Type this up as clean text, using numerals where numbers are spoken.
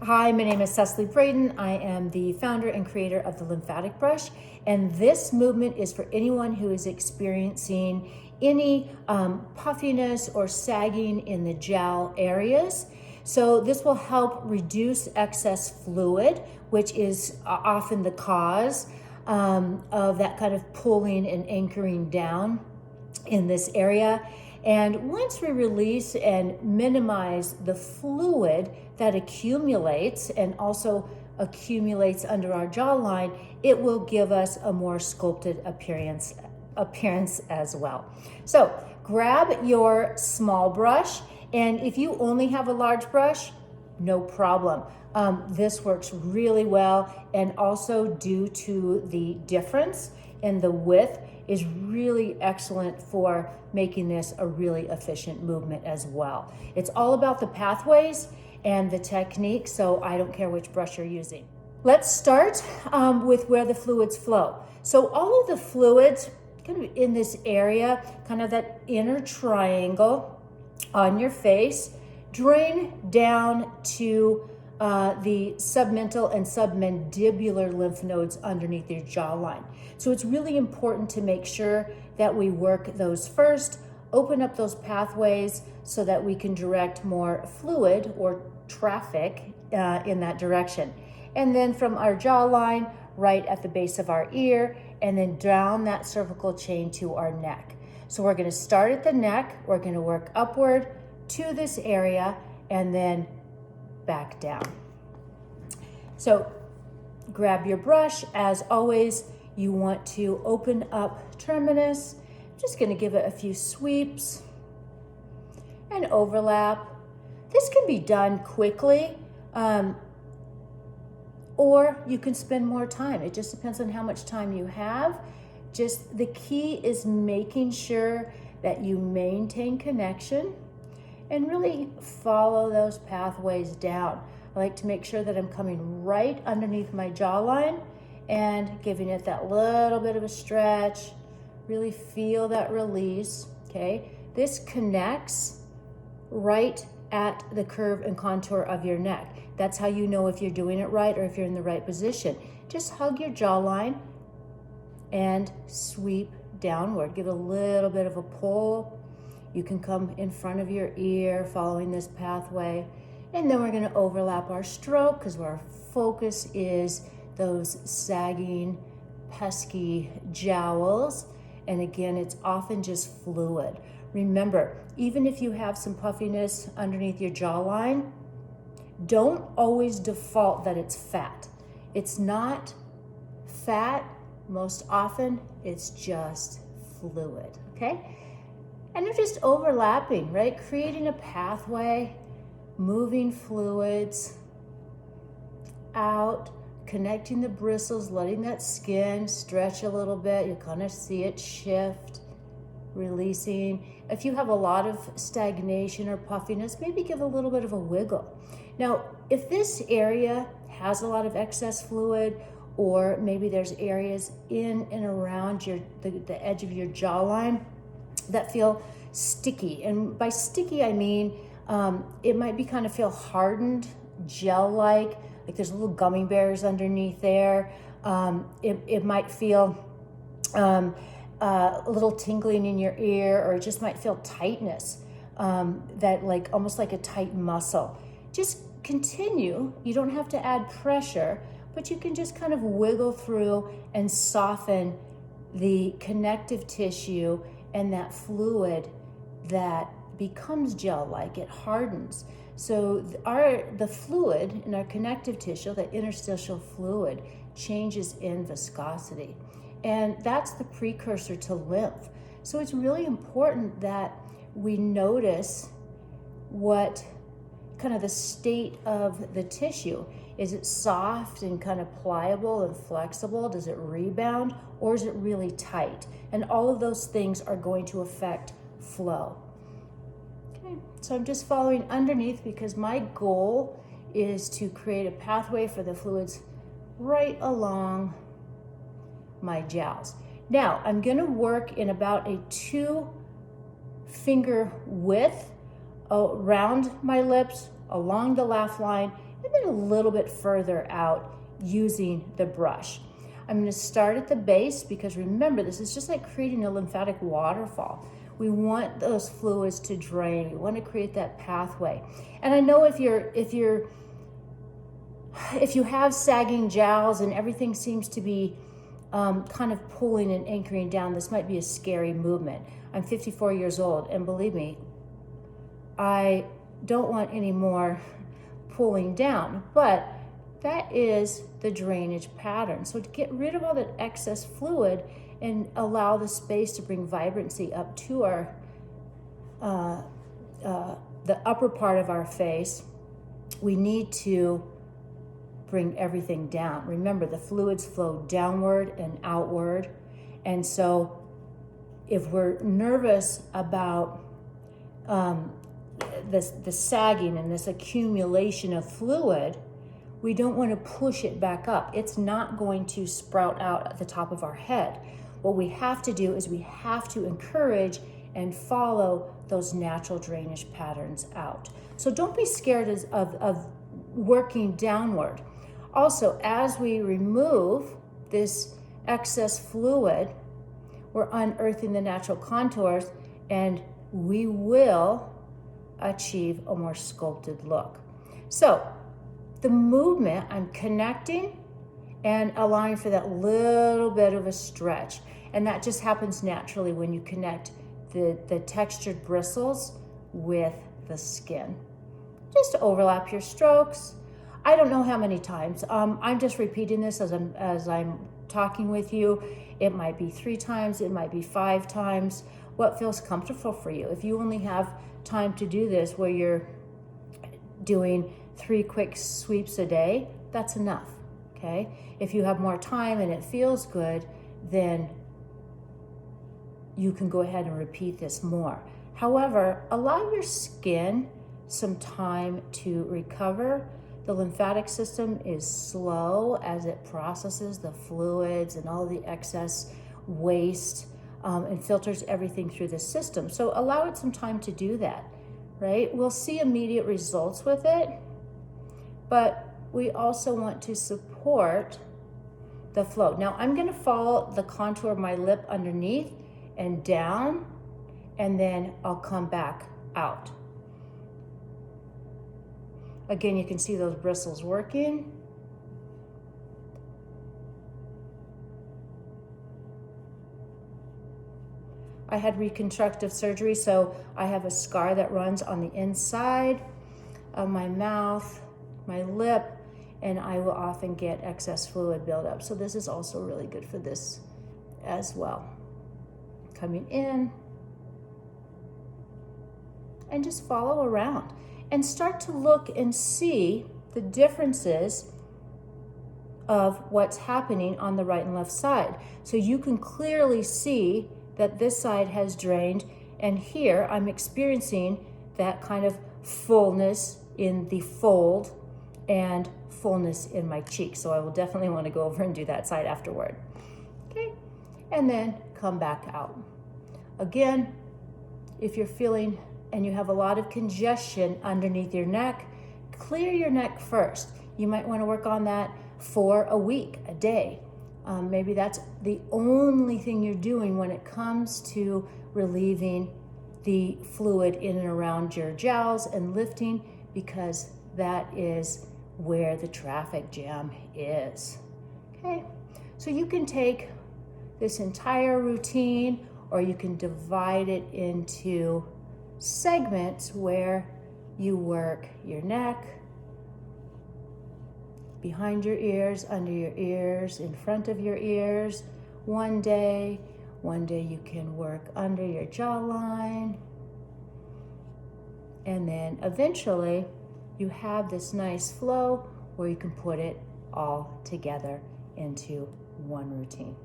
Hi, my name is Cecily Braden. I am the founder and creator of the Lymphatic brush, and this movement is for anyone who is experiencing any puffiness or sagging in the jowl areas. So this will help reduce excess fluid, which is often the cause of that kind of pulling and anchoring down in this area. And once we release and minimize the fluid that accumulates and also accumulates under our jawline, it will give us a more sculpted appearance as well. So grab your small brush, and if you only have a large brush, no problem. This works really well, and also due to the difference in the width is really excellent for making this a really efficient movement as well. It's all about the pathways and the technique, so I don't care which brush you're using. Let's start with where the fluids flow. So all of the fluids kind of in this area, kind of that inner triangle on your face, drain down to the submental and submandibular lymph nodes underneath your jawline. So it's really important to make sure that we work those first, open up those pathways so that we can direct more fluid or traffic in that direction. And then from our jawline, right at the base of our ear, and then down that cervical chain to our neck. So we're gonna start at the neck, we're gonna work upward to this area, and then back down. So grab your brush. As always, you want to open up terminus. I'm just going to give it a few sweeps and overlap. This can be done quickly, or you can spend more time. It just depends on how much time you have. Just the key is making sure that you maintain connection and really follow those pathways down. I like to make sure that I'm coming right underneath my jawline and giving it that little bit of a stretch. Really feel that release, okay? This connects right at the curve and contour of your neck. That's how you know if you're doing it right or if you're in the right position. Just hug your jawline and sweep downward. Give it a little bit of a pull. You can come in front of your ear following this pathway. And then we're gonna overlap our stroke because our focus is those sagging, pesky jowls. And again, it's often just fluid. Remember, even if you have some puffiness underneath your jawline, don't always default that it's fat. It's not fat. Most often, it's just fluid, okay? And they're just overlapping, right? Creating a pathway, moving fluids out, connecting the bristles, letting that skin stretch a little bit. You kind of see it shift, releasing. If you have a lot of stagnation or puffiness, maybe give a little bit of a wiggle. Now, if this area has a lot of excess fluid, or maybe there's areas in and around the edge of your jawline that feel sticky. And by sticky, I mean, it might be kind of feel hardened, gel-like there's little gummy bears underneath there. It might feel a little tingling in your ear, or it just might feel tightness, that almost like a tight muscle. Just continue. You don't have to add pressure, but you can just kind of wiggle through and soften the connective tissue and that fluid that becomes gel-like. It hardens. So the fluid in our connective tissue, that interstitial fluid, changes in viscosity. And that's the precursor to lymph. So it's really important that we notice what kind of the state of the tissue. Is it soft and kind of pliable and flexible? Does it rebound, or is it really tight? And all of those things are going to affect flow. Okay, so I'm just following underneath because my goal is to create a pathway for the fluids right along my jowls. Now, I'm gonna work in about a 2-finger width around my lips, along the laugh line, and and then a little bit further out using the brush. I'm going to start at the base because remember, this is just like creating a lymphatic waterfall. We want those fluids to drain. We want to create that pathway. And I know if you have sagging jowls and everything seems to be kind of pulling and anchoring down, this might be a scary movement. I'm 54 years old, and believe me, I don't want any more pulling down, but that is the drainage pattern. So to get rid of all that excess fluid and allow the space to bring vibrancy up to our the upper part of our face, we need to bring everything down. Remember, the fluids flow downward and outward, and so if we're nervous about the sagging and this accumulation of fluid, we don't want to push it back up. It's not going to sprout out at the top of our head. What we have to do is we have to encourage and follow those natural drainage patterns out. So don't be scared of working downward. Also, as we remove this excess fluid, we're unearthing the natural contours, and we will achieve a more sculpted look. So the movement, I'm connecting and allowing for that little bit of a stretch. And that just happens naturally when you connect the textured bristles with the skin. Just overlap your strokes. I don't know how many times. I'm just repeating this as I'm talking with you. It might be 3 times, it might be 5 times. What feels comfortable for you? If you only have time to do this where you're doing 3 quick sweeps a day, that's enough, okay? If you have more time and it feels good, then you can go ahead and repeat this more. However, allow your skin some time to recover. The lymphatic system is slow as it processes the fluids and all the excess waste and filters everything through the system. So allow it some time to do that, right? We'll see immediate results with it, but we also want to support the flow. Now I'm gonna follow the contour of my lip underneath and down, and then I'll come back out. Again, you can see those bristles working. I had reconstructive surgery, so I have a scar that runs on the inside of my mouth, my lip, and I will often get excess fluid buildup. So this is also really good for this as well. Coming in, and just follow around and start to look and see the differences of what's happening on the right and left side. So you can clearly see that this side has drained, and here I'm experiencing that kind of fullness in the fold and fullness in my cheek. So I will definitely want to go over and do that side afterward. Okay, and then come back out. Again, if you're feeling and you have a lot of congestion underneath your neck, clear your neck first. You might want to work on that for a week, a day. Maybe that's the only thing you're doing when it comes to relieving the fluid in and around your jowls and lifting, because that is where the traffic jam is. Okay, so you can take this entire routine, or you can divide it into segments where you work your neck, behind your ears, under your ears, in front of your ears. One day you can work under your jawline, and then eventually you have this nice flow where you can put it all together into one routine.